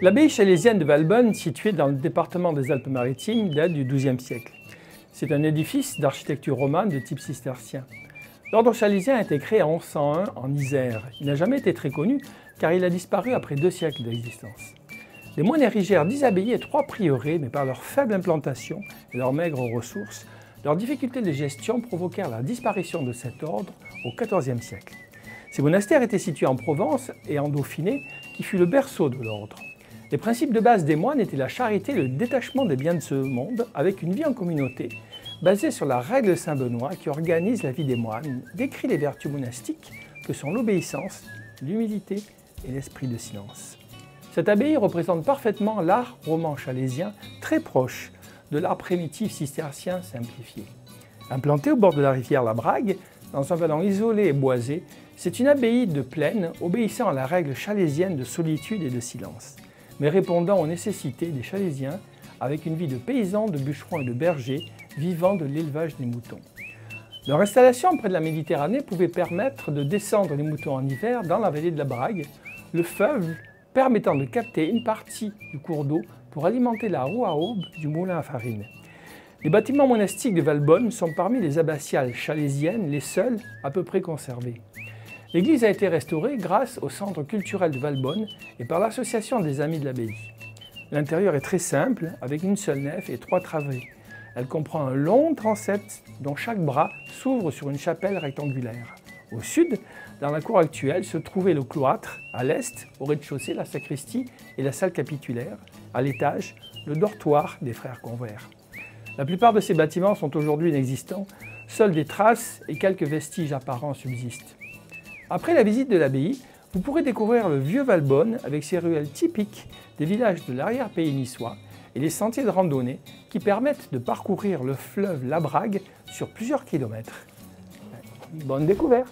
L'abbaye chalésienne de Valbonne, située dans le département des Alpes-Maritimes, date du XIIe siècle. C'est un édifice d'architecture romane de type cistercien. L'ordre chalésien a été créé en 1101 en Isère. Il n'a jamais été très connu car il a disparu après 2 siècles d'existence. Les moines érigèrent 10 abbayes et 3 prieurés, mais par leur faible implantation et leurs maigres ressources, leurs difficultés de gestion provoquèrent la disparition de cet ordre au XIVe siècle. Ces monastères étaient situés en Provence et en Dauphiné, qui fut le berceau de l'ordre. Les principes de base des moines étaient la charité et le détachement des biens de ce monde, avec une vie en communauté, basée sur la règle de Saint Benoît qui organise la vie des moines, décrit les vertus monastiques que sont l'obéissance, l'humilité et l'esprit de silence. Cette abbaye représente parfaitement l'art roman chalésien, très proche de l'art primitif cistercien simplifié. Implantée au bord de la rivière la Brague, dans un vallon isolé et boisé, c'est une abbaye de plaine obéissant à la règle chalésienne de solitude et de silence, mais répondant aux nécessités des Chalésiens avec une vie de paysans, de bûcherons et de bergers vivant de l'élevage des moutons. Leur installation près de la Méditerranée pouvait permettre de descendre les moutons en hiver dans la vallée de la Brague, le fleuve permettant de capter une partie du cours d'eau pour alimenter la roue à aube du moulin à farine. Les bâtiments monastiques de Valbonne sont parmi les abbatiales chalésiennes les seuls à peu près conservés. L'église a été restaurée grâce au centre culturel de Valbonne et par l'association des Amis de l'Abbaye. L'intérieur est très simple, avec une seule nef et 3 travées. Elle comprend un long transept dont chaque bras s'ouvre sur une chapelle rectangulaire. Au sud, dans la cour actuelle, se trouvait le cloître, à l'est, au rez-de-chaussée, la sacristie et la salle capitulaire, à l'étage, le dortoir des frères Convert. La plupart de ces bâtiments sont aujourd'hui inexistants, seules des traces et quelques vestiges apparents subsistent. Après la visite de l'abbaye, vous pourrez découvrir le vieux Valbonne avec ses ruelles typiques des villages de l'arrière-pays niçois et les sentiers de randonnée qui permettent de parcourir le fleuve la Brague sur plusieurs kilomètres. Bonne découverte!